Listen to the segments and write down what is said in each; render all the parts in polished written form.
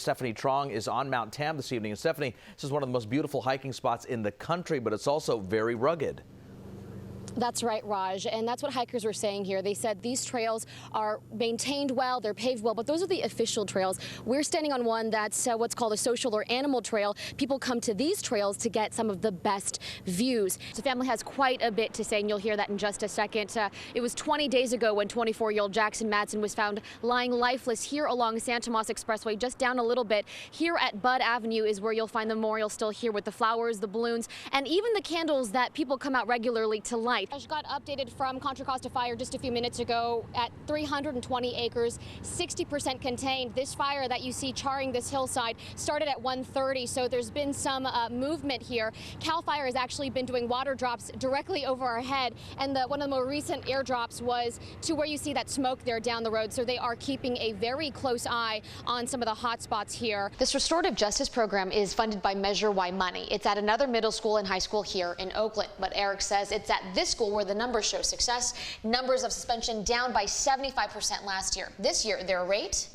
Stephanie Chuang is on Mount Tam this evening. And Stephanie, this is one of the most beautiful hiking spots in the country, but it's also very rugged. That's right, Raj, and that's what hikers were saying here. They said these trails are maintained well, they're paved well, but those are the official trails. We're standing on one that's what's called a social or animal trail. People come to these trails to get some of the best views. The family has quite a bit to say, and you'll hear that in just a second. It was 20 days ago when 24-year-old Jackson Madsen was found lying lifeless here along San Tomas Expressway, just down a little bit. Here at Bud Avenue is where you'll find the memorial still here with the flowers, the balloons, and even the candles that people come out regularly to light. I got updated from Contra Costa Fire just a few minutes ago at 320 acres, 60% contained. This fire that you see charring this hillside started at 1:30, so there's been some movement here. CAL FIRE has actually been doing water drops directly over our head, and one of the more recent airdrops was to where you see that smoke there down the road, so they are keeping a very close eye on some of the hot spots here. This restorative justice program is funded by Measure Y money. It's at another middle school and high school here in Oakland, but Eric says it's at this school where the numbers show success. Numbers of suspension down by 75% last year. This year, their rate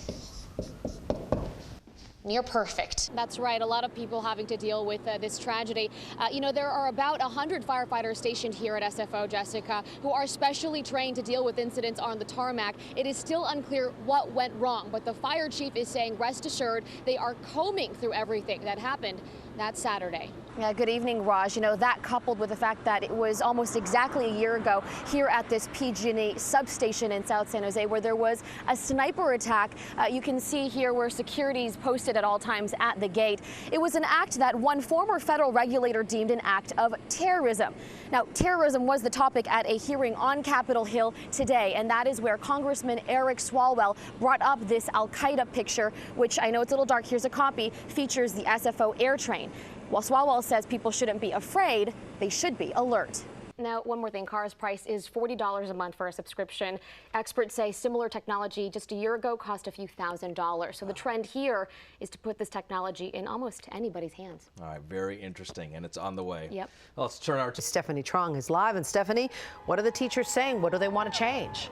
near perfect. That's right. A lot of people having to deal with this tragedy. You know, there are about 100 firefighters stationed here at SFO, Jessica, who are specially trained to deal with incidents on the tarmac. It is still unclear what went wrong, but the fire chief is saying, rest assured, they are combing through everything that happened that Saturday. Yeah, good evening, Raj. You know, that coupled with the fact that it was almost exactly a year ago here at this PG&E substation in South San Jose where there was a sniper attack. You can see here where security is posted at all times at the gate. It was an act that one former federal regulator deemed an act of terrorism. Now, terrorism was the topic at a hearing on Capitol Hill today, and that is where Congressman Eric Swalwell brought up this Al-Qaeda picture, which I know it's a little dark. Here's a copy, features the SFO air train. While Swalwell says people shouldn't be afraid, they should be alert. Now, one more thing, Car's price is $40 a month for a subscription. Experts say similar technology just a year ago cost a few $1,000s. So the trend here is to put this technology in almost anybody's hands. All right, very interesting, and it's on the way. Yep. Well, let's turn our... Stephanie Chuang is live. And Stephanie, what are the teachers saying? What do they want to change?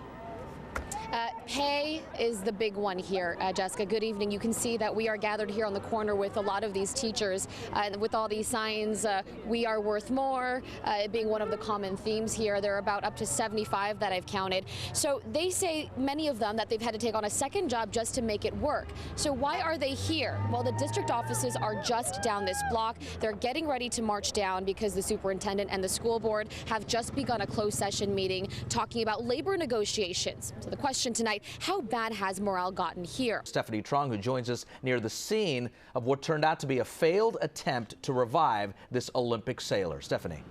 Pay is the big one here, Jessica. Good evening. You can see that we are gathered here on the corner with a lot of these teachers with all these signs, we are worth more, being one of the common themes here. There are about up to 75 that I've counted. So they say, many of them, that they've had to take on a second job just to make it work. So why are they here? Well, the district offices are just down this block. They're getting ready to march down because the superintendent and the school board have just begun a closed session meeting talking about labor negotiations. So the question tonight, how bad has morale gotten here? Stephanie Chuang, who joins us near the scene of what turned out to be a failed attempt to revive this Olympic sailor. Stephanie.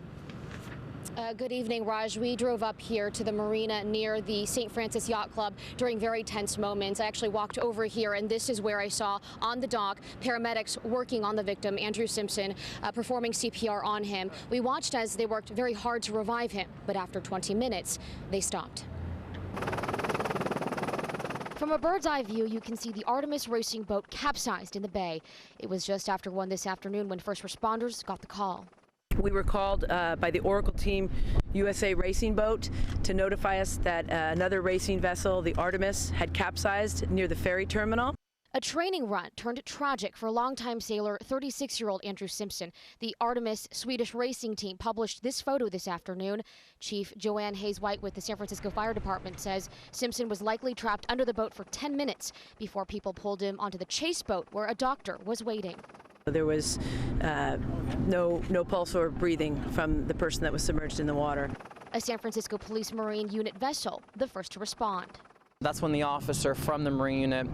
Good evening, Raj. We drove up here to the marina near the St. Francis Yacht Club during very tense moments. I actually walked over here, and this is where I saw on the dock paramedics working on the victim, Andrew Simpson, performing CPR on him. We watched as they worked very hard to revive him, but after 20 minutes, they stopped. From a bird's eye view, you can see the Artemis racing boat capsized in the bay. It was just after 1 this afternoon when first responders got the call. We were called by the Oracle Team USA racing boat to notify us that another racing vessel, the Artemis, had capsized near the ferry terminal. A training run turned tragic for longtime sailor 36-year-old Andrew Simpson. The Artemis Swedish racing team published this photo this afternoon. Chief Joanne Hayes-White with the San Francisco Fire Department says Simpson was likely trapped under the boat for 10 minutes before people pulled him onto the chase boat where a doctor was waiting. There was no pulse or breathing from the person that was submerged in the water. A San Francisco Police Marine unit vessel, the first to respond. That's when the officer from the Marine unit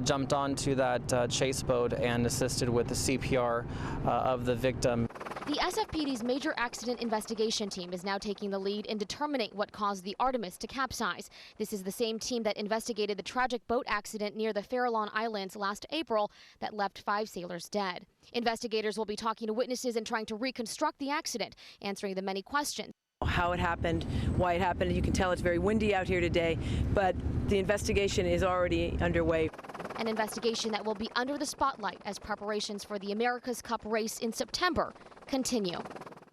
jumped onto that chase boat and assisted with the CPR of the victim. The SFPD's Major Accident Investigation Team is now taking the lead in determining what caused the Artemis to capsize. This is the same team that investigated the tragic boat accident near the Farallon Islands last April that left 5 sailors dead. Investigators will be talking to witnesses and trying to reconstruct the accident, answering the many questions. How it happened, why it happened. You can tell it's very windy out here today, but the investigation is already underway. An investigation that will be under the spotlight as preparations for the America's Cup race in September continue.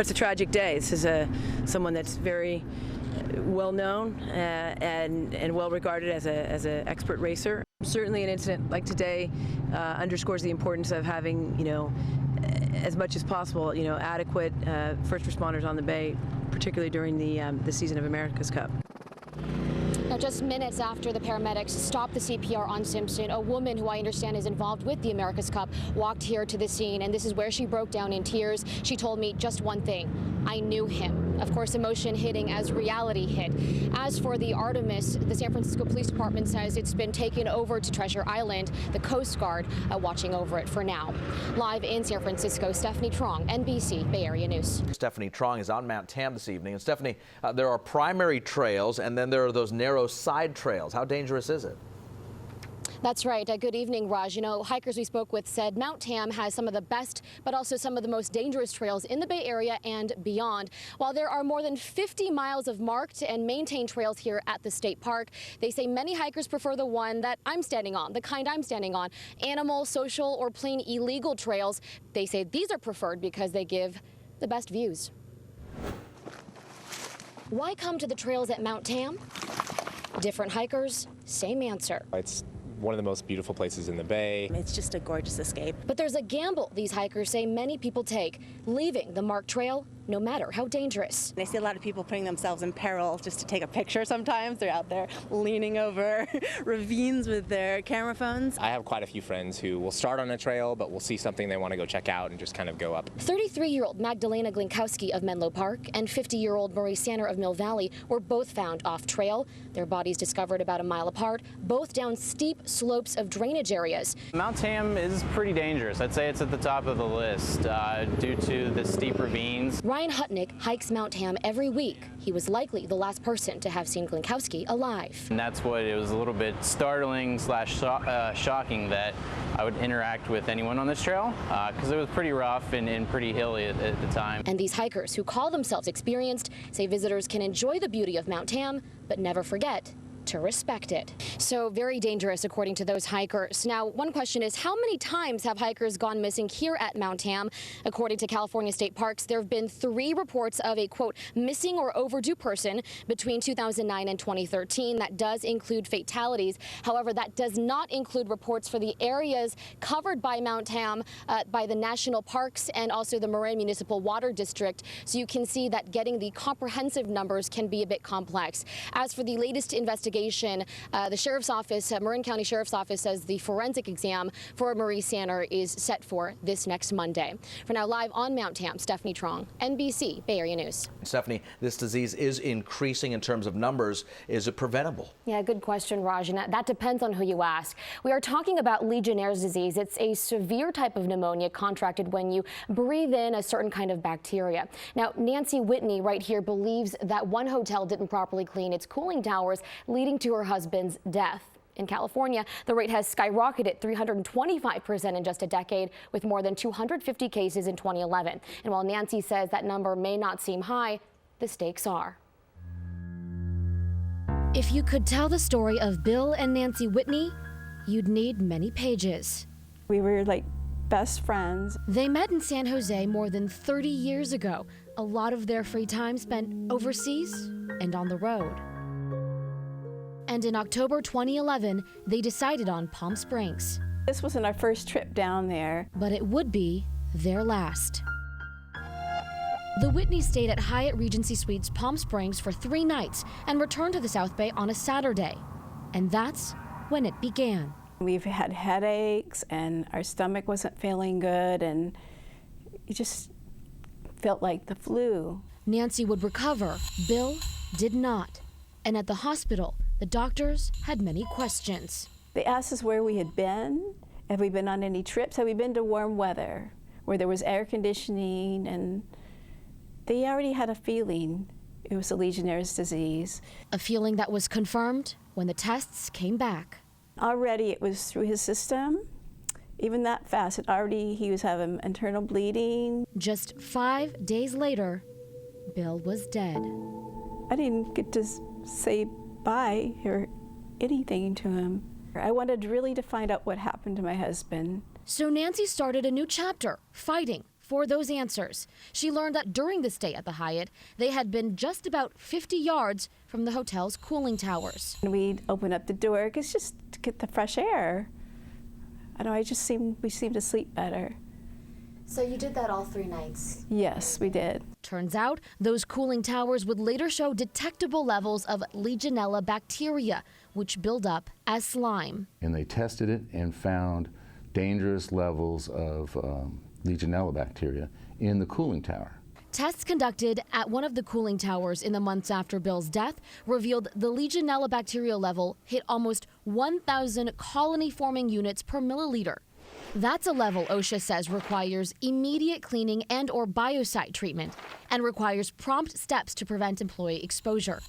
It's a tragic day. This is someone that's very well known and well regarded as an expert racer. Certainly an incident like today underscores the importance of having, as much as possible, adequate first responders on the bay, particularly during the season of America's Cup. Now, just minutes after the paramedics stopped the CPR on Simpson, a woman who I understand is involved with the America's Cup walked here to the scene, and this is where she broke down in tears. She told me just one thing: I knew him. Of course, emotion hitting as reality hit. As for the Artemis, the San Francisco Police Department says it's been taken over to Treasure Island, the Coast Guard watching over it for now. Live in San Francisco, Stephanie Chuang, NBC Bay Area News. Stephanie Chuang is on Mount Tam this evening. And Stephanie, there are primary trails, and then there are those narrow side trails. How dangerous is it? That's right. Good evening, Raj. Hikers we spoke with said Mount Tam has some of the best, but also some of the most dangerous trails in the Bay Area and beyond. While there are more than 50 miles of marked and maintained trails here at the state park, they say many hikers prefer the one that I'm standing on, the kind I'm standing on. Animal, social, or plain illegal trails, they say these are preferred because they give the best views. Why come to the trails at Mount Tam? Different hikers, same answer. It's one of the most beautiful places in the bay. It's just a gorgeous escape. But there's a gamble these hikers say many people take, leaving the marked trail no matter how dangerous. I see a lot of people putting themselves in peril just to take a picture sometimes. They're out there leaning over ravines with their camera phones. I have quite a few friends who will start on a trail, but will see something they want to go check out and just kind of go up. 33-year-old Magdalena Glinkowski of Menlo Park and 50-year-old Marie Sanner of Mill Valley were both found off trail. Their bodies discovered about a mile apart, both down steep slopes of drainage areas. Mount Tam is pretty dangerous. I'd say it's at the top of the list due to the steep ravines. Ryan Hutnick hikes Mount Tam every week. He was likely the last person to have seen Glinkowski alive. And that's what it was a little bit startling slash shocking that I would interact with anyone on this trail because it was pretty rough and pretty hilly at the time. And these hikers who call themselves experienced say visitors can enjoy the beauty of Mount Tam, but never forget to respect it. So very dangerous, according to those hikers. Now, one question is, how many times have hikers gone missing here at Mount Tam? According to California State Parks, there have been 3 reports of a, quote, missing or overdue person between 2009 and 2013. That does include fatalities. However, that does not include reports for the areas covered by Mount Tam by the national parks and also the Marin Municipal Water District. So you can see that getting the comprehensive numbers can be a bit complex. As for the latest investigation, the Sheriff's Office, Marin County Sheriff's Office, says the forensic exam for Marie Sanner is set for this next Monday. For now, live on Mount Tam, Stephanie Chuang, NBC Bay Area News. Stephanie, this disease is increasing in terms of numbers. Is it preventable? Yeah, good question, Raj, and that depends on who you ask. We are talking about Legionnaire's disease. It's a severe type of pneumonia contracted when you breathe in a certain kind of bacteria. Now, Nancy Whitney right here believes that one hotel didn't properly clean its cooling towers, leading to her husband's death. In California, the rate has skyrocketed 325% in just a decade, with more than 250 cases in 2011. And while Nancy says that number may not seem high, the stakes are. If you could tell the story of Bill and Nancy Whitney, you'd need many pages. We were like best friends. They met in San Jose more than 30 years ago. A lot of their free time spent overseas and on the road. And in October 2011, they decided on Palm Springs. This wasn't our first trip down there. But it would be their last. The Whitneys stayed at Hyatt Regency Suites Palm Springs for 3 nights and returned to the South Bay on a Saturday. And that's when it began. We've had headaches and our stomach wasn't feeling good and it just felt like the flu. Nancy would recover. Bill did not. And at the hospital, the doctors had many questions. They asked us where we had been. Have we been on any trips? Have we been to warm weather where there was air conditioning? And they already had a feeling it was a Legionnaire's disease. A feeling that was confirmed when the tests came back. Already it was through his system. Even that fast, he was having internal bleeding. Just 5 days later, Bill was dead. I didn't get to say bye or anything to him. I wanted really to find out what happened to my husband. So Nancy started a new chapter, fighting for those answers. She learned that during the stay at the Hyatt, they had been just about 50 yards from the hotel's cooling towers. And we'd open up the door, because just to get the fresh air. I know, we seemed to sleep better. So you did that all 3 nights? Yes, we did. Turns out those cooling towers would later show detectable levels of Legionella bacteria, which build up as slime. And they tested it and found dangerous levels of Legionella bacteria in the cooling tower. Tests conducted at one of the cooling towers in the months after Bill's death revealed the Legionella bacterial level hit almost 1,000 colony-forming units per milliliter. That's a level OSHA says requires immediate cleaning and or biocide treatment and requires prompt steps to prevent employee exposure.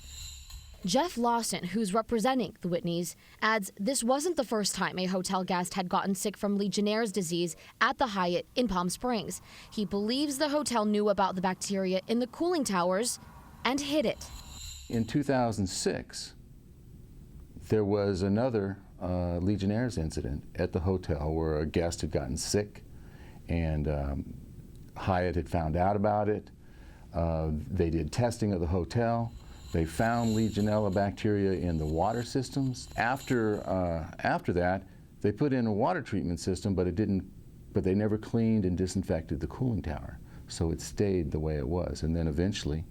Jeff Lawson, who's representing the Whitneys, adds this wasn't the first time a hotel guest had gotten sick from Legionnaire's disease at the Hyatt in Palm Springs. He believes the hotel knew about the bacteria in the cooling towers and hid it. In 2006, there was another Legionnaire's incident at the hotel where a guest had gotten sick, and Hyatt had found out about it. They did testing of the hotel. They found Legionella bacteria in the water systems. After that, they put in a water treatment system, but they never cleaned and disinfected the cooling tower, so it stayed the way it was. And then eventually,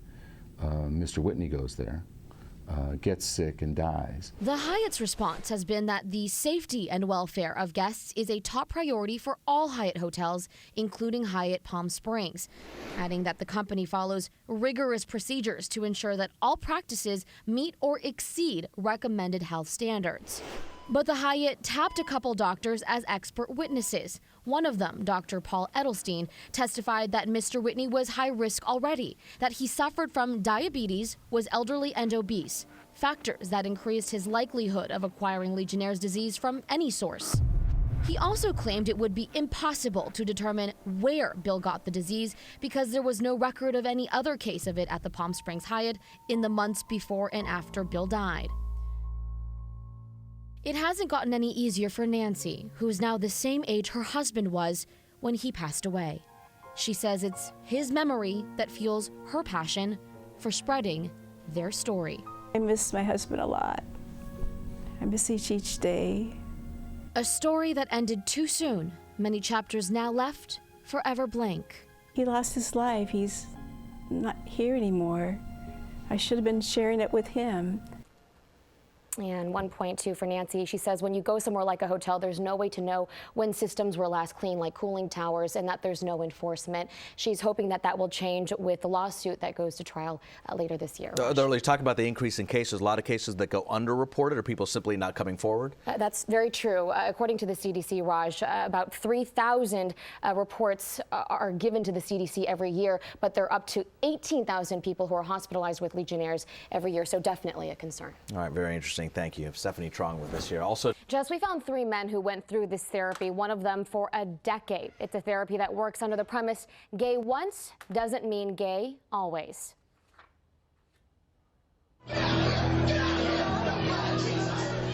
Mr. Whitney goes there, gets sick and dies. The Hyatt's response has been that the safety and welfare of guests is a top priority for all Hyatt hotels, including Hyatt Palm Springs, adding that the company follows rigorous procedures to ensure that all practices meet or exceed recommended health standards. But the Hyatt tapped a couple doctors as expert witnesses. One of them, Dr. Paul Edelstein, testified that Mr. Whitney was high risk already, that he suffered from diabetes, was elderly and obese, factors that increased his likelihood of acquiring Legionnaire's disease from any source. He also claimed it would be impossible to determine where Bill got the disease because there was no record of any other case of it at the Palm Springs Hyatt in the months before and after Bill died. It hasn't gotten any easier for Nancy, who's now the same age her husband was when he passed away. She says it's his memory that fuels her passion for spreading their story. I miss my husband a lot. I miss each day. A story that ended too soon, many chapters now left forever blank. He lost his life. He's not here anymore. I should have been sharing it with him. And one point, too, for Nancy, she says when you go somewhere like a hotel, there's no way to know when systems were last cleaned, like cooling towers, and that there's no enforcement. She's hoping that that will change with the lawsuit that goes to trial later this year. They're talking about the increase in cases. A lot of cases that go underreported, or people simply not coming forward? That's very true. According to the CDC, Raj, about 3,000 reports are given to the CDC every year, but they're up to 18,000 people who are hospitalized with Legionnaires every year, so definitely a concern. All right, very interesting. Thank you. Stephanie Chuang with us here. Also, Jess, we found 3 men who went through this therapy, one of them for a decade. It's a therapy that works under the premise gay once doesn't mean gay always.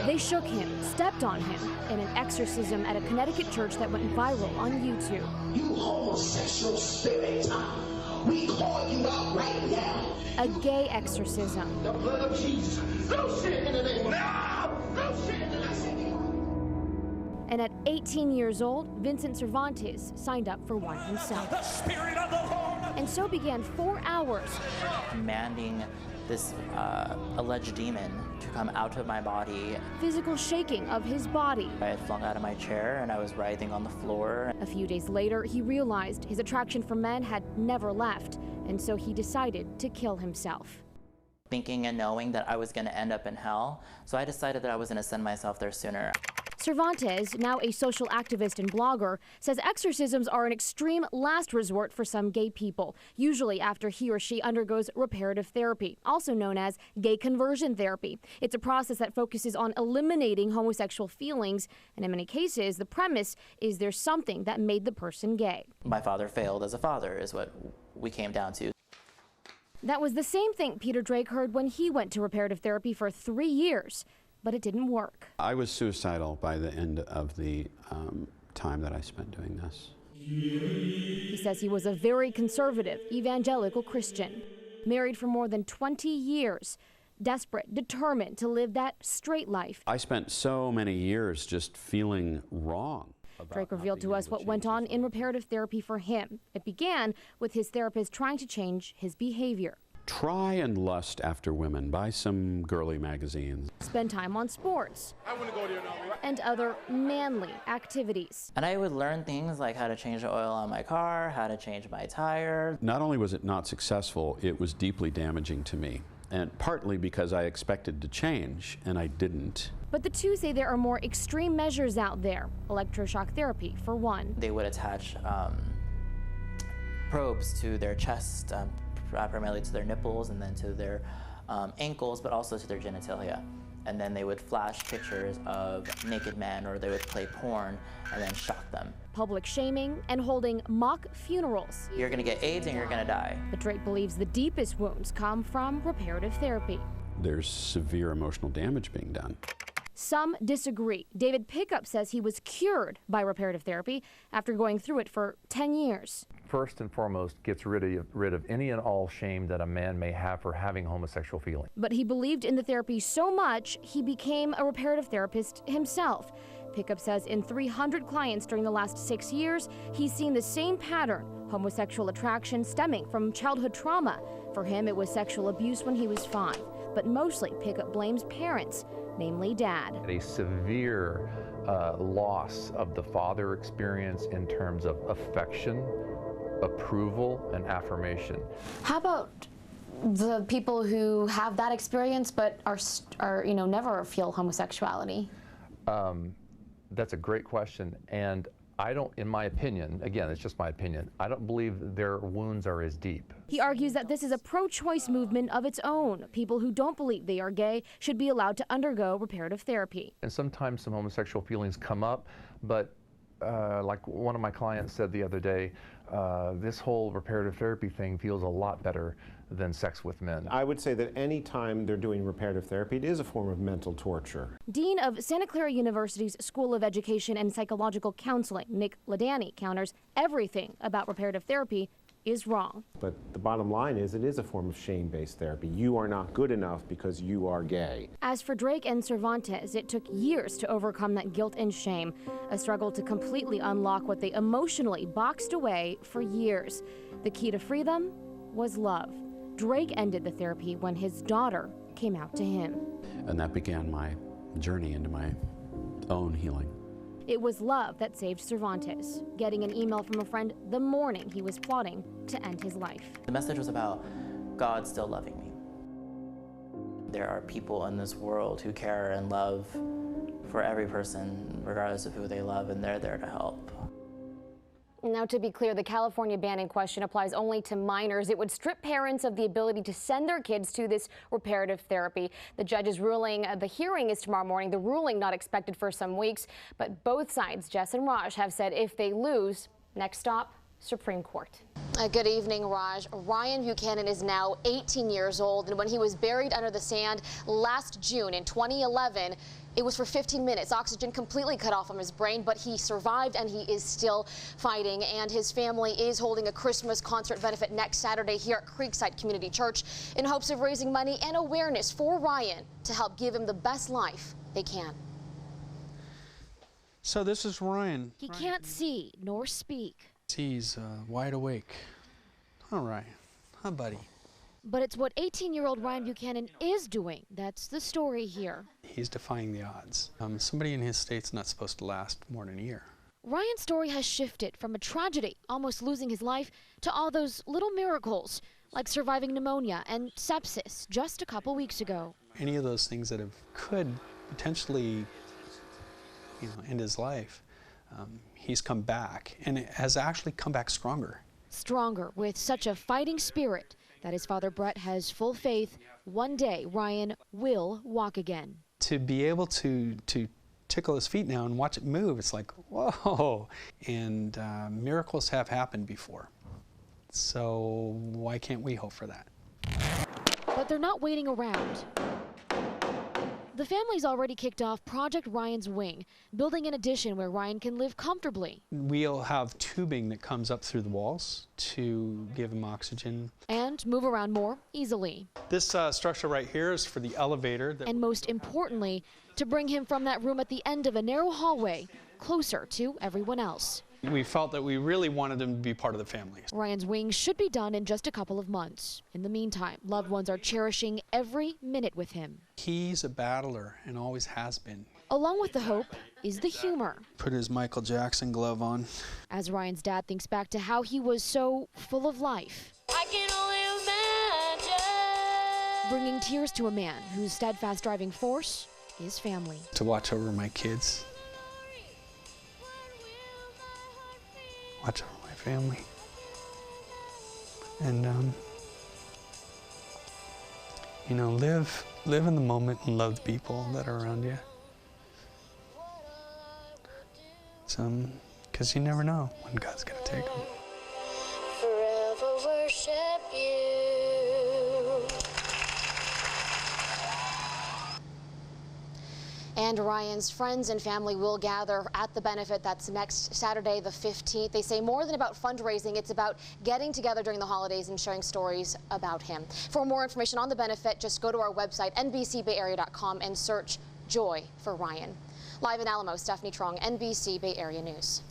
They shook him, stepped on him in an exorcism at a Connecticut church that went viral on YouTube. You homosexual spirit, we call you out right now. A gay exorcism. The blood of Jesus. Loose it in the name of loose it in the name. And at 18 years old, Vincent Cervantes signed up for one himself. The Spirit of the Lord. And so began 4 hours. Commanding this alleged demon to come out of my body. Physical shaking of his body. I had flung out of my chair and I was writhing on the floor. A few days later, he realized his attraction for men had never left, and so he decided to kill himself. Thinking and knowing that I was going to end up in hell, so I decided that I was going to send myself there sooner. Cervantes, now a social activist and blogger, says exorcisms are an extreme last resort for some gay people, usually after he or she undergoes reparative therapy, also known as gay conversion therapy. It's a process that focuses on eliminating homosexual feelings, and in many cases, the premise is there's something that made the person gay. My father failed as a father is what we came down to. That was the same thing Peter Drake heard when he went to reparative therapy for 3 years. But it didn't work. I was suicidal by the end of the time that I spent doing this. He says he was a very conservative, evangelical Christian, married for more than 20 years. desperate, determined to live that straight life. I spent so many years just feeling wrong. Drake revealed to us what went on in reparative therapy for him. It began with his therapist trying to change his behavior. Try and lust after women. Buy some girly magazines. Spend time on sports and other manly activities. And I would learn things like how to change the oil on my car, how to change my tire. Not only was it not successful, it was deeply damaging to me. And partly because I expected to change, and I didn't. But the two say there are more extreme measures out there. Electroshock therapy, for one. They would attach probes to their chest, primarily to their nipples and then to their ankles, but also to their genitalia. And then they would flash pictures of naked men, or they would play porn and then shock them. Public shaming and holding mock funerals. You're gonna get AIDS and you're gonna die. But Drake believes the deepest wounds come from reparative therapy. There's severe emotional damage being done. Some disagree. David Pickup says he was cured by reparative therapy after going through it for 10 years. First and foremost, gets rid of any and all shame that a man may have for having homosexual feelings. But he believed in the therapy so much, he became a reparative therapist himself. Pickup says in 300 clients during the last 6 years, he's seen the same pattern, homosexual attraction stemming from childhood trauma. For him, it was sexual abuse when he was 5. But mostly, Pickup blames parents, namely Dad. A severe loss of the father experience in terms of affection, approval, and affirmation. How about the people who have that experience but are never feel homosexuality? That's a great question, and I don't, in my opinion, again, it's just my opinion, I don't believe their wounds are as deep. He argues that this is a pro-choice movement of its own. People who don't believe they are gay should be allowed to undergo reparative therapy. And sometimes some homosexual feelings come up, but like one of my clients said the other day, this whole reparative therapy thing feels a lot better than sex with men. I would say that any time they're doing reparative therapy, it is a form of mental torture. Dean of Santa Clara University's School of Education and Psychological Counseling, Nick Ladani, counters everything about reparative therapy is wrong. But the bottom line is it is a form of shame-based therapy. You are not good enough because you are gay. As for Drake and Cervantes, it took years to overcome that guilt and shame, a struggle to completely unlock what they emotionally boxed away for years. The key to freedom was love. Drake ended the therapy when his daughter came out to him. And that began my journey into my own healing. It was love that saved Cervantes, getting an email from a friend the morning he was plotting to end his life. The message was about God still loving me. There are people in this world who care and love for every person, regardless of who they love, and they're there to help. Now, to be clear, the California ban in question applies only to minors. It would strip parents of the ability to send their kids to this reparative therapy. The judge's ruling, the hearing is tomorrow morning. The ruling not expected for some weeks. But both sides, Jess and Raj, have said if they lose, next stop, Supreme Court. Good evening, Raj. Ryan Buchanan is now 18 years old, and when he was buried under the sand last June in 2011, it was for 15 minutes. Oxygen completely cut off from his brain, but he survived and he is still fighting. And his family is holding a Christmas concert benefit next Saturday here at Creekside Community Church in hopes of raising money and awareness for Ryan to help give him the best life they can. So this is Ryan. He can't see nor speak. He's wide awake. All right. Hi, buddy. But it's what 18-year-old Ryan Buchanan is doing. That's the story here. He's defying the odds. Somebody in his state's not supposed to last more than a year. Ryan's story has shifted from a tragedy, almost losing his life, to all those little miracles, like surviving pneumonia and sepsis just a couple weeks ago. Any of those things that could potentially, end his life, he's come back, and it has actually come back stronger. Stronger, with such a fighting spirit that his father Brett has full faith one day Ryan will walk again. To be able to tickle his feet now and watch it move, it's like, whoa. And miracles have happened before. So why can't we hope for that? But they're not waiting around. The family's already kicked off Project Ryan's Wing, building an addition where Ryan can live comfortably. We'll have tubing that comes up through the walls to give him oxygen. And move around more easily. This structure right here is for the elevator. And most importantly, to bring him from that room at the end of a narrow hallway closer to everyone else. We felt that we really wanted him to be part of the family. Ryan's Wing should be done in just a couple of months. In the meantime, loved ones are cherishing every minute with him. He's a battler and always has been. Along with the hope is the humor. Put his Michael Jackson glove on. As Ryan's dad thinks back to how he was so full of life. I can only imagine. Bringing tears to a man whose steadfast driving force is family. To watch over my kids. Watch over my family. And, you know, live in the moment and love the people that are around you. Because you never know when God's going to take them. Forever worship you. And Ryan's friends and family will gather at the benefit. That's next Saturday, the 15th. They say more than about fundraising, it's about getting together during the holidays and sharing stories about him. For more information on the benefit, just go to our website, NBCBayArea.com, and search Joy for Ryan. Live in Alamo, Stephanie Chuang, NBC Bay Area News.